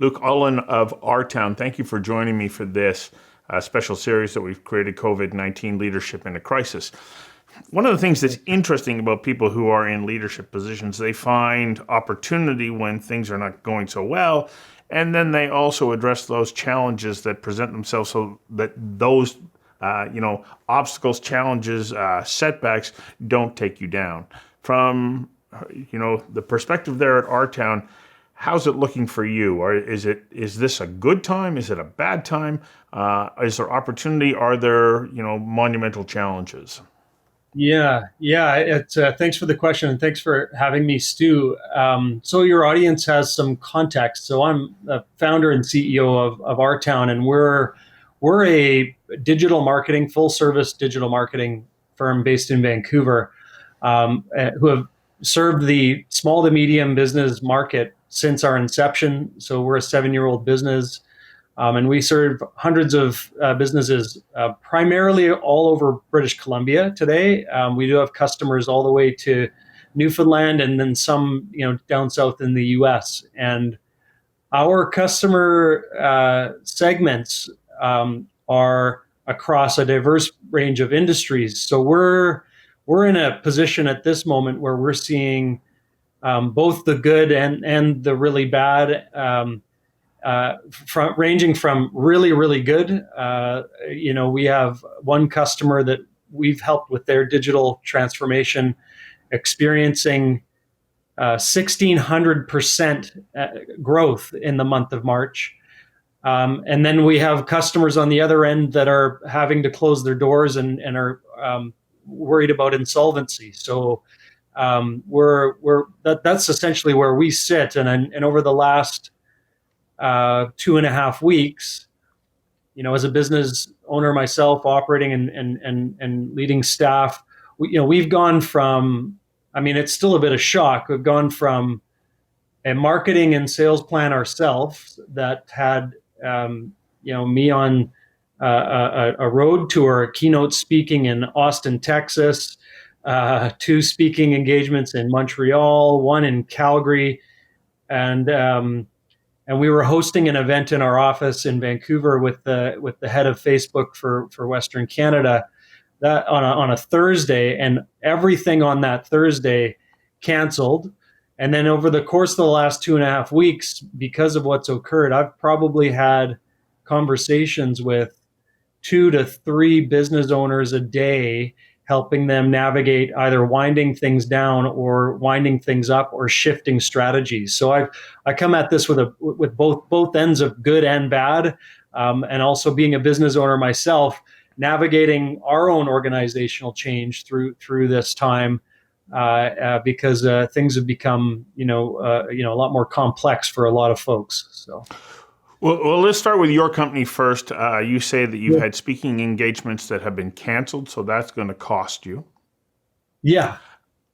Luke Aulin of RTOWN, thank you for joining me for this special series that we've created, COVID-19 Leadership in a Crisis. One of the things that's interesting about people who are in leadership positions, they find opportunity when things are not going so well, and then they also address those challenges that present themselves so that those obstacles, challenges, setbacks don't take you down. From the perspective there at RTOWN, how's it looking for you? Or is this a good time? Is it a bad time? Is there opportunity? Are there monumental challenges? Yeah. It's thanks for the question and thanks for having me, Stu. So your audience has some context. So I'm the founder and CEO of RTOWN, and we're a digital marketing, full service digital marketing firm based in Vancouver, who have served the small to medium business market since our inception. So we're a 7-year-old business. And we serve hundreds of businesses, primarily all over British Columbia today. We do have customers all the way to Newfoundland, and then some, down south in the U.S. And our customer segments are across a diverse range of industries. So we're in a position at this moment where we're seeing both the good and the really bad. Ranging from really, really good. We have one customer that we've helped with their digital transformation, experiencing 1,600% growth in the month of March. And then we have customers on the other end that are having to close their doors and are worried about insolvency. So that's essentially where we sit. And over the last 2.5 weeks, as a business owner myself, operating and leading staff, we've gone from, it's still a bit of shock. We've gone from a marketing and sales plan ourselves that had, me on a road tour, keynote speaking in Austin, Texas, 2 speaking engagements in Montreal, 1 in Calgary, and we were hosting an event in our office in Vancouver with the head of Facebook for Western Canada, that on a Thursday, and everything on that Thursday canceled. And then over the course of the last 2.5 weeks, because of what's occurred, I've probably had conversations with 2 to 3 business owners a day, helping them navigate either winding things down or winding things up or shifting strategies. So I come at this with both ends of good and bad, and also being a business owner myself, navigating our own organizational change through this time, because things have become a lot more complex for a lot of folks. So. Well, let's start with your company first. You say that you've had speaking engagements that have been canceled, so that's going to cost you. Yeah.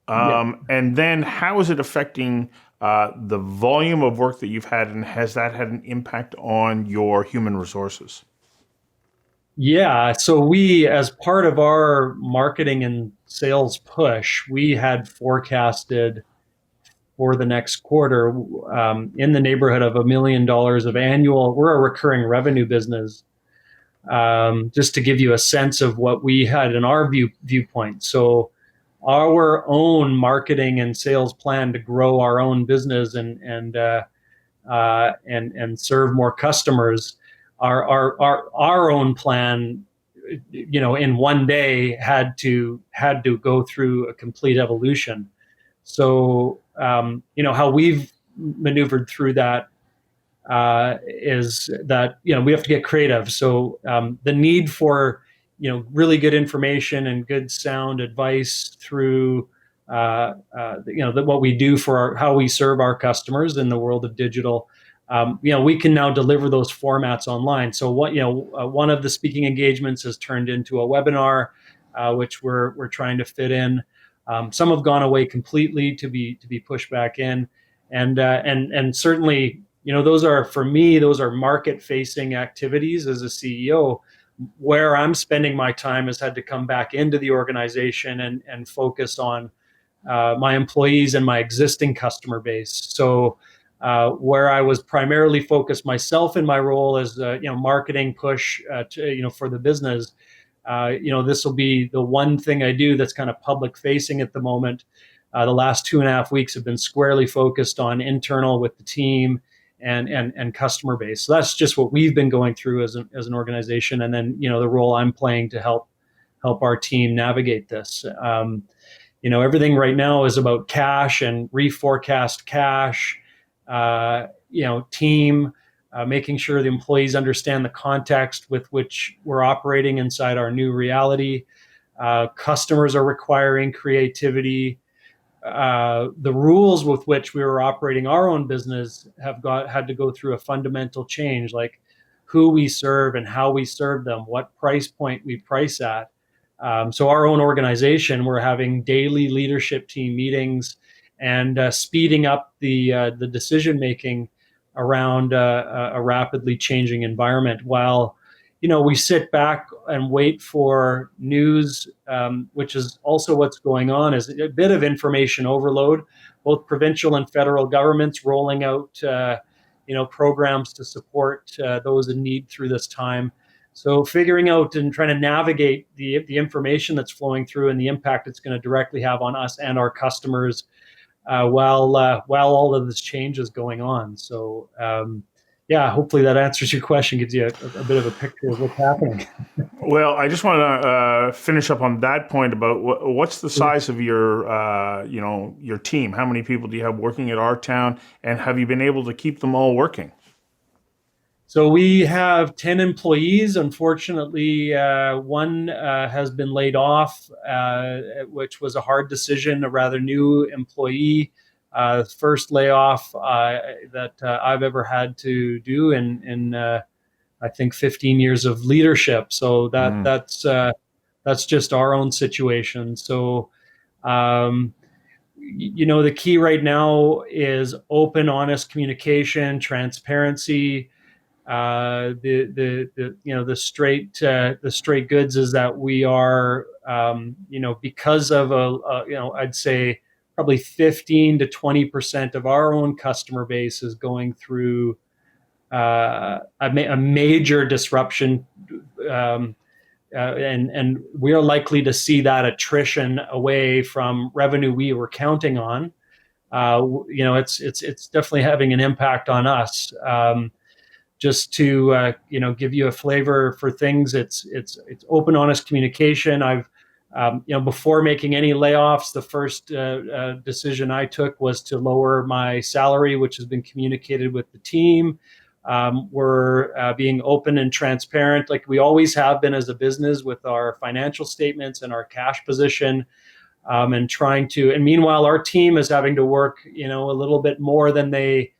And then how is it affecting the volume of work that you've had, and has that had an impact on your human resources? Yeah. So we, as part of our marketing and sales push, we had forecasted for the next quarter in the neighborhood of $1 million of annual. We're a recurring revenue business. Just to give you a sense of what we had in our viewpoint. So our own marketing and sales plan to grow our own business and serve more customers. Our own plan, in one day had to go through a complete evolution. So, how we've maneuvered through that is that, we have to get creative. So the need for, really good information and good sound advice through, what we do for how we serve our customers in the world of digital. We can now deliver those formats online. So one of the speaking engagements has turned into a webinar, which we're trying to fit in. Some have gone away completely to be pushed back in, and certainly, those are market-facing activities as a CEO. Where I'm spending my time has had to come back into the organization and focus on my employees and my existing customer base. So where I was primarily focused myself in my role as marketing push for the business. This will be the one thing I do that's kind of public facing at the moment. The last 2.5 weeks have been squarely focused on internal with the team and customer base. So that's just what we've been going through as an organization, and then the role I'm playing to help our team navigate this. Everything right now is about cash and reforecast cash. Team, making sure the employees understand the context with which we're operating inside our new reality. Customers are requiring creativity. The rules with which we were operating our own business had to go through a fundamental change, like who we serve and how we serve them, what price point we price at. So our own organization, we're having daily leadership team meetings and speeding up the decision making around a rapidly changing environment, while we sit back and wait for news, which is also what's going on, is a bit of information overload. Both provincial and federal governments rolling out programs to support those in need through this time. So figuring out and trying to navigate the information that's flowing through and the impact it's going to directly have on us and our customers while all of this change is going on. So hopefully that answers your question, gives you a bit of a picture of what's happening. Well, I just want to finish up on that point about what's the size of your team? How many people do you have working at RTOWN, and have you been able to keep them all working? So we have 10 employees. Unfortunately, one has been laid off, which was a hard decision, a rather new employee. First layoff that I've ever had to do in I think 15 years of leadership. So that's just our own situation. So the key right now is open, honest communication, transparency. The straight goods is that we are because of I'd say probably 15 to 20% of our own customer base is going through a major disruption, and we are likely to see that attrition away from revenue we were counting on. It's definitely having an impact on us. Just to give you a flavor for things, it's open, honest communication. I've before making any layoffs, the first decision I took was to lower my salary, which has been communicated with the team. We're being open and transparent, like we always have been as a business, with our financial statements and our cash position, and trying to. And meanwhile, our team is having to work, a little bit more than they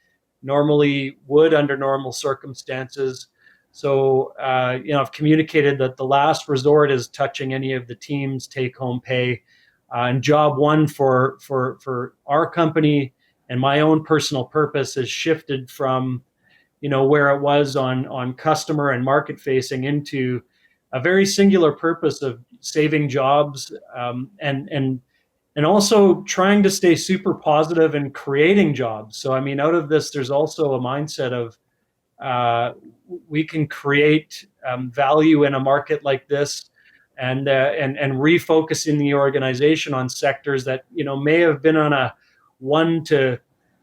normally would under normal circumstances. So, I've communicated that the last resort is touching any of the team's take-home pay. And job one for our company and my own personal purpose has shifted from, where it was on customer and market facing into a very singular purpose of saving jobs, and also trying to stay super positive and creating jobs. So, out of this, there's also a mindset of we can create value in a market like this, and refocusing the organization on sectors that may have been on a 1 to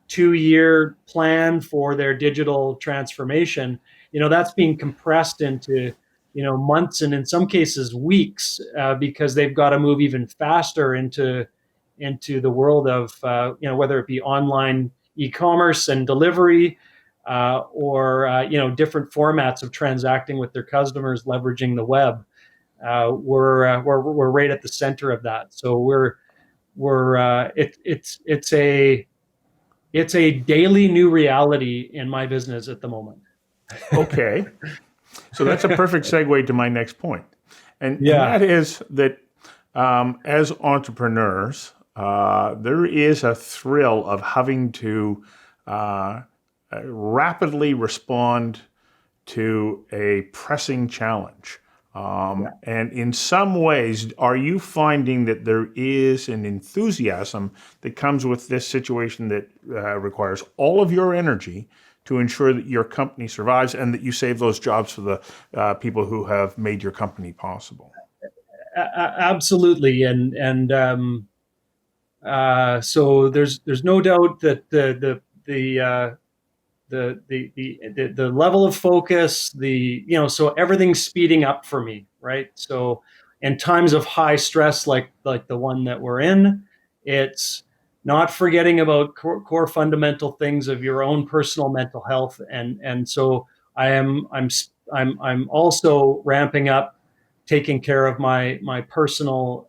2 year plan for their digital transformation. That's being compressed into months, and in some cases weeks, because they've got to move even faster into the world of whether it be online e-commerce and delivery, or different formats of transacting with their customers, leveraging the web. We're right at the center of that. So it's a daily new reality in my business at the moment. Okay, so that's a perfect segue to my next point, and that is that as entrepreneurs, there is a thrill of having to rapidly respond to a pressing challenge. Yeah. And in some ways, are you finding that there is an enthusiasm that comes with this situation that requires all of your energy to ensure that your company survives and that you save those jobs for the people who have made your company possible? Absolutely, so there's no doubt that the level of focus, so everything's speeding up for me, right? So in times of high stress, like the one that we're in, it's not forgetting about core fundamental things of your own personal mental health, and so I'm also ramping up taking care of my personal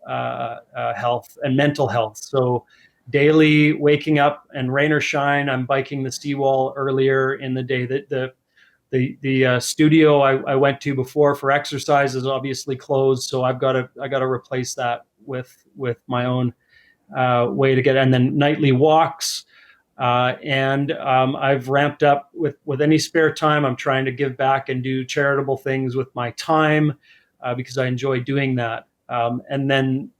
health and mental health. So daily waking up, and rain or shine, I'm biking the seawall earlier in the day. That the studio I went to before for exercise is obviously closed, so I got to replace that with my own way to get. And then nightly walks. And I've ramped up with any spare time. I'm trying to give back and do charitable things with my time, because I enjoy doing that. And then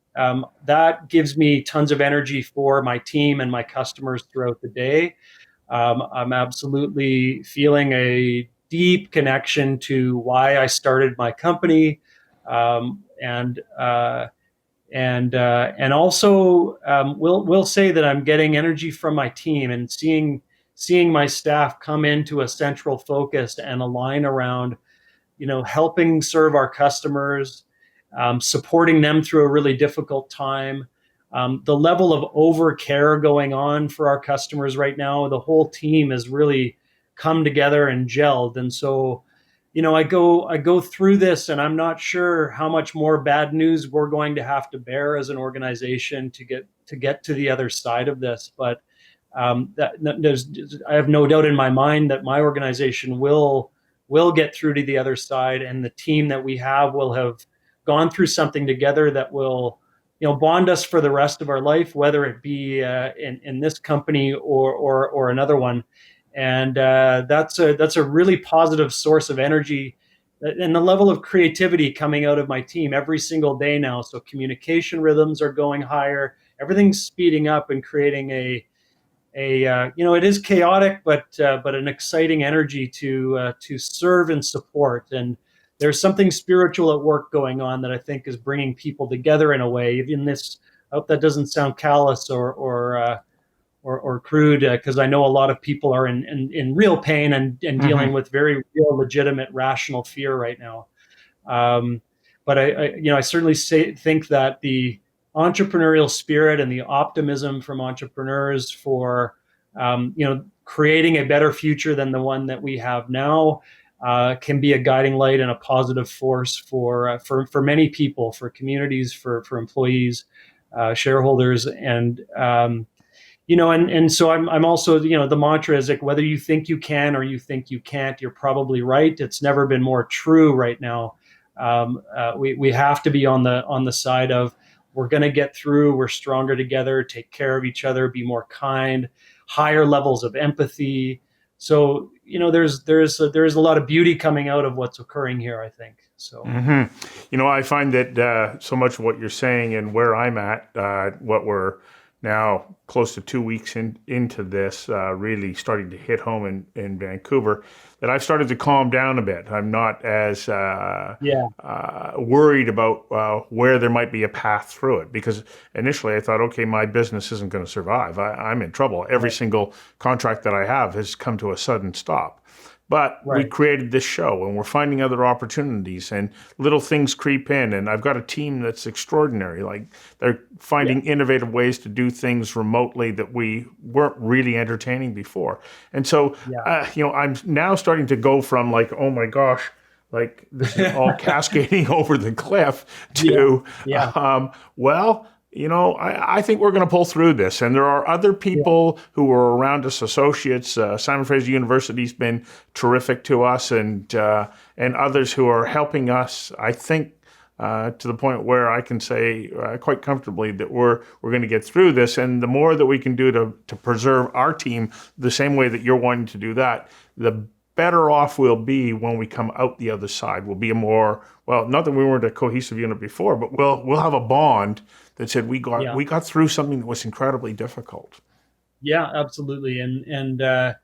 that gives me tons of energy for my team and my customers throughout the day. I'm absolutely feeling a deep connection to why I started my company, um, and uh, and also we'll say that I'm getting energy from my team, and seeing my staff come into a central focus and align around, helping serve our customers, supporting them through a really difficult time. The level of overcare going on for our customers right now, the whole team has really come together and gelled. And so, I go through this, and I'm not sure how much more bad news we're going to have to bear as an organization to get to the other side of this. But I have no doubt in my mind that my organization will get through to the other side, and the team that we have will have gone through something together that will, bond us for the rest of our life, whether it be in this company or another one. And that's a really positive source of energy, and the level of creativity coming out of my team every single day now. So communication rhythms are going higher, everything's speeding up and creating it is chaotic, but an exciting energy to serve and support. And there's something spiritual at work going on that I think is bringing people together in a way. In this, I hope that doesn't sound callous or crude, because I know a lot of people are in real pain and dealing with very real, legitimate, rational fear right now. Um, but I certainly think that the entrepreneurial spirit and the optimism from entrepreneurs for, creating a better future than the one that we have now, can be a guiding light and a positive force for many people, for communities, for employees, shareholders, and so I'm also, the mantra is like, whether you think you can or you think you can't, you're probably right. It's never been more true right now. We have to be on the side of, we're going to get through. We're stronger together. Take care of each other. Be more kind. Higher levels of empathy. So there's a lot of beauty coming out of what's occurring here, I think. So. I find that so much of what you're saying and where I'm at, what we're now close to 2 weeks into this, really starting to hit home in Vancouver, that I've started to calm down a bit. I'm not as worried about where there might be a path through it, because initially I thought, okay, my business isn't going to survive. I'm in trouble. Every single contract that I have has come to a sudden stop. But we created this show, and we're finding other opportunities, and little things creep in. And I've got a team that's extraordinary. Like, they're finding innovative ways to do things remotely that we weren't really entertaining before. And so, I'm now starting to go from like, oh my gosh, like this is all cascading over the cliff, to, I think we're going to pull through this. And there are other people who are around us, associates. Simon Fraser University's been terrific to us, and others who are helping us, I think, to the point where I can say quite comfortably that we're going to get through this. And the more that we can do to preserve our team the same way that you're wanting to do that, the better off we'll be when we come out the other side. We'll be a more, well, not that we weren't a cohesive unit before, but we'll have a bond that said Yeah. we got through something that was incredibly difficult. Yeah, absolutely. And the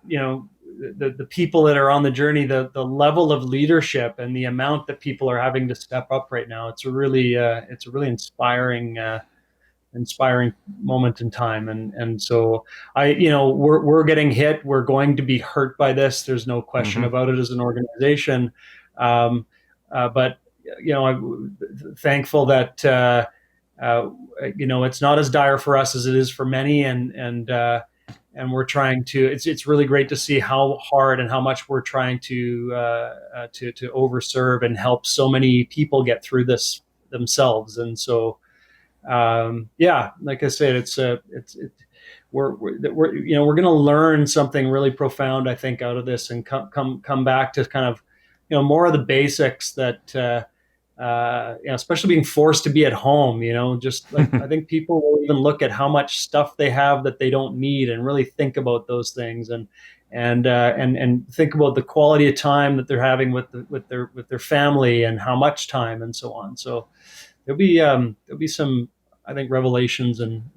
you know the people that are on the journey, the level of leadership and the amount that people are having to step up right now, it's a really inspiring moment in time. And so we're getting hit. We're going to be hurt by this. There's no question Mm-hmm. about it as an organization. But I'm thankful that it's not as dire for us as it is for many, and we're trying to. It's really great to see how hard and how much we're trying to overserve and help so many people get through this themselves. And so, like I said, we're going to learn something really profound, I think, out of this, and come back to kind of more of the basics that. Especially being forced to be at home, just like I think people will even look at how much stuff they have that they don't need and really think about those things, and think about the quality of time that they're having with their family and how much time and so on. So there'll be some, I think, revelations and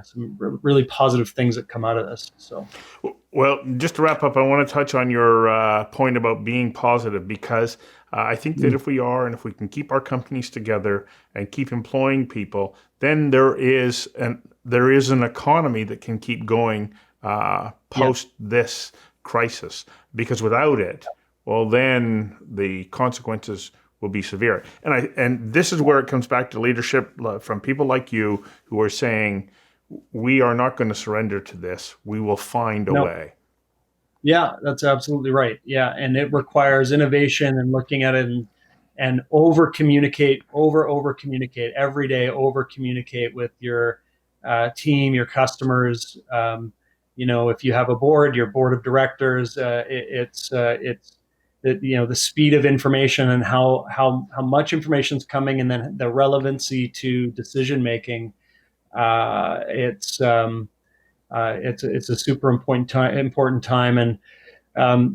some really positive things that come out of this. So. Well, just to wrap up, I want to touch on your point about being positive, because I think that if we are, and if we can keep our companies together and keep employing people, then there is an economy that can keep going post this crisis. Because without it, well, then the consequences will be severe. And this is where it comes back to leadership from people like you who are saying, we are not going to surrender to this. We will find a way. Yeah, that's absolutely right. Yeah, and it requires innovation and looking at it and over communicate every day. Over communicate with your team, your customers. If you have a board, your board of directors, it's the speed of information and how much information is coming, and then the relevancy to decision making. It's a super important time, and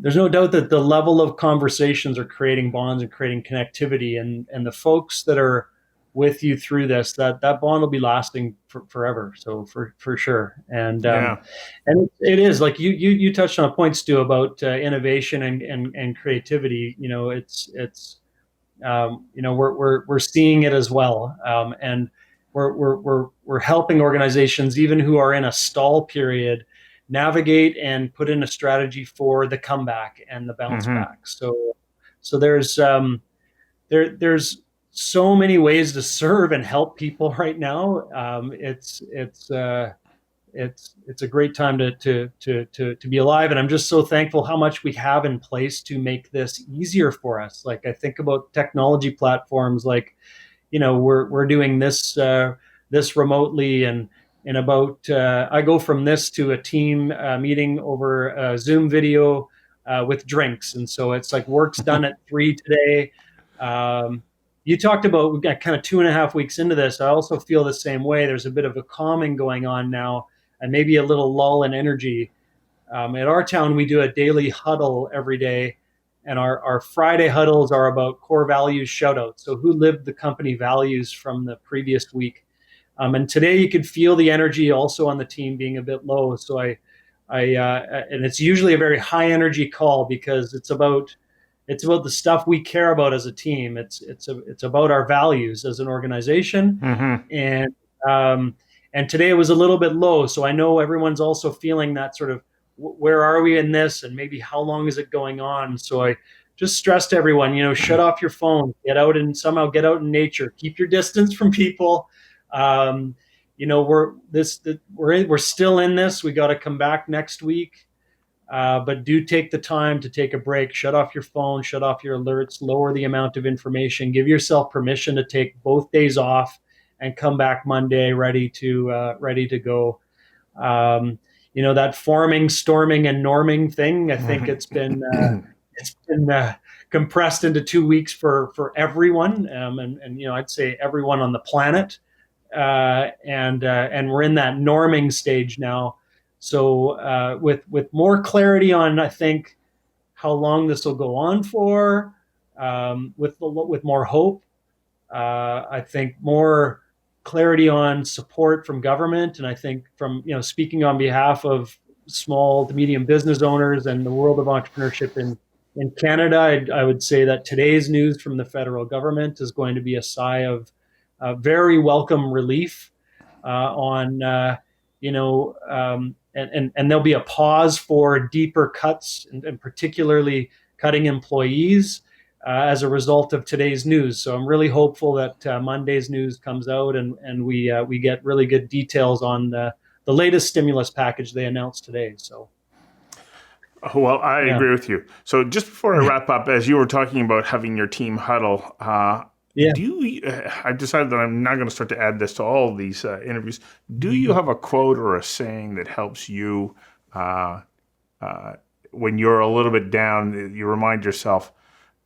there's no doubt that the level of conversations are creating bonds and creating connectivity, and the folks that are with you through this, that bond will be lasting forever. So for sure, and it is like you touched on a point, Stu, about innovation and creativity. We're seeing it as well, and we're helping organizations even who are in a stall period navigate and put in a strategy for the comeback and the bounce back. So there's so many ways to serve and help people right now. It's a great time to be alive, and I'm just so thankful how much we have in place to make this easier for us. Like I think about technology platforms, like we're doing this remotely, and about I go from this to a team meeting over Zoom video with drinks, and so it's like work's done at 3 today. You talked about, we got kind of 2.5 weeks into this. I also feel the same way. There's a bit of a calming going on now, and maybe a little lull in energy. At RTOWN, we do a daily huddle every day, and our Friday huddles are about core values shoutouts. So who lived the company values from the previous week? And today you could feel the energy also on the team being a bit low. So and it's usually a very high energy call, because it's about the stuff we care about as a team. It's about our values as an organization, and today it was a little bit low. So I know everyone's also feeling that sort of, where are we in this, and maybe how long is it going on? So I just stressed everyone, shut off your phone, get out in nature, keep your distance from people. We're still in this. We got to come back next week. But do take the time to take a break, shut off your phone, shut off your alerts, lower the amount of information, give yourself permission to take both days off and come back Monday ready to go. That forming, storming, and norming thing, I think it's been compressed into 2 weeks for everyone, and I'd say everyone on the planet, and we're in that norming stage now. So with more clarity on, I think, how long this will go on for, with more hope, I think more clarity on support from government, and I think from speaking on behalf of small to medium business owners and the world of entrepreneurship in Canada, I would say that today's news from the federal government is going to be a sigh of very welcome relief on and there'll be a pause for deeper cuts and particularly cutting employees as a result of today's news. So I'm really hopeful that Monday's news comes out and we get really good details on the latest stimulus package they announced today. So Well, I yeah, agree with you. So just before I wrap up, as you were talking about having your team huddle, yeah. I've decided that I'm not going to start to add this to all these interviews. Do you have a quote or a saying that helps you uh, when you're a little bit down? You remind yourself,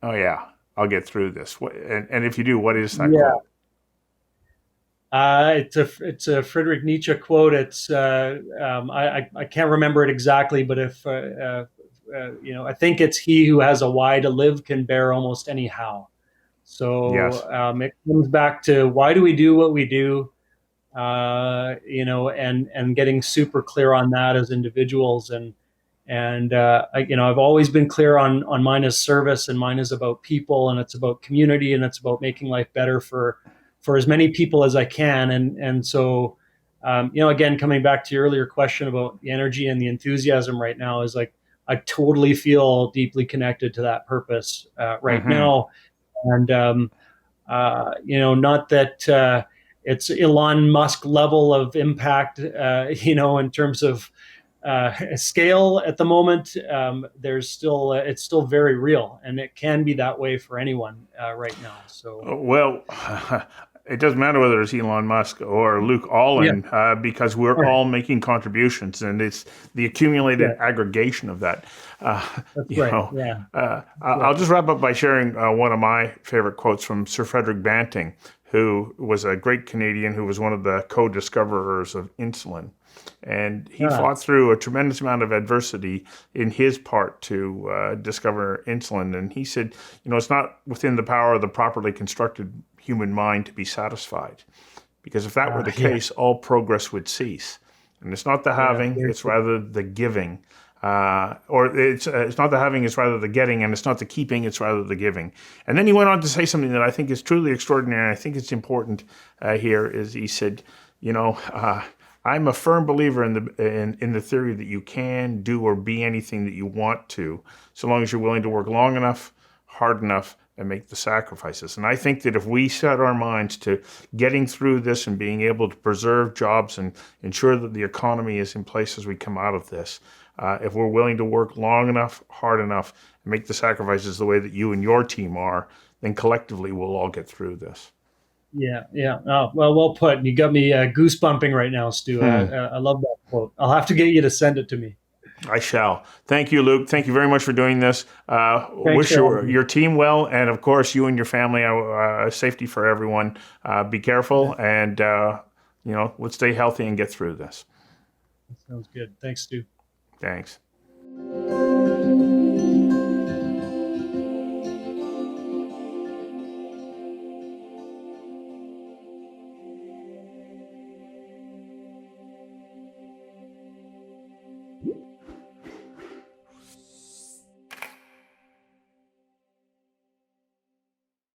"Oh yeah, I'll get through this." And if you do, what is that Yeah. quote? It's a Friedrich Nietzsche quote. It's I can't remember it exactly, but if I think it's he who has a why to live can bear almost any how. Yes. So it comes back to why do we do what we do, and getting super clear on that as individuals. I've always been clear on mine as service, and mine is about people, and it's about community, and it's about making life better for as many people as I can. So again, coming back to your earlier question about the energy and the enthusiasm right now is like I totally feel deeply connected to that purpose right Mm-hmm. now. And not that it's Elon Musk level of impact, in terms of scale at the moment. There's still it's still very real, and it can be that way for anyone right now. So Well, it doesn't matter whether it's Elon Musk or Luke yeah, Aulin, because we're right, all making contributions, and it's the yeah, accumulated aggregation of that. Uh, that's right, yeah, that's I'll right. just wrap up by sharing one of my favorite quotes from Sir Frederick Banting, who was a great Canadian who was one of the co-discoverers of insulin. And he Ah, fought through a tremendous amount of adversity in his part to discover insulin. And he said, it's not within the power of the properly constructed human mind to be satisfied. Because if that were the yeah, case, all progress would cease. And it's not the yeah, having, very it's true. rather the giving. Or it's not the having, it's rather the getting, and it's not the keeping, it's rather the giving. And then he went on to say something that I think is truly extraordinary, and I think it's important here, is he said, I'm a firm believer in the theory that you can do or be anything that you want to, so long as you're willing to work long enough, hard enough, and make the sacrifices. And I think that if we set our minds to getting through this and being able to preserve jobs and ensure that the economy is in place as we come out of this, if we're willing to work long enough, hard enough, and make the sacrifices the way that you and your team are, then collectively we'll all get through this. Yeah, yeah. Oh, well put. You got me goosebumping right now, Stu. Hmm. I love that quote. I'll have to get you to send it to me. I shall. Thank you, Luke. Thank you very much for doing this. Thanks Wish for having me. your team well, and of course, you and your family. Safety for everyone. Be Yeah, careful, and let's stay healthy and get through this. that sounds good. Thanks, Stu. Thanks.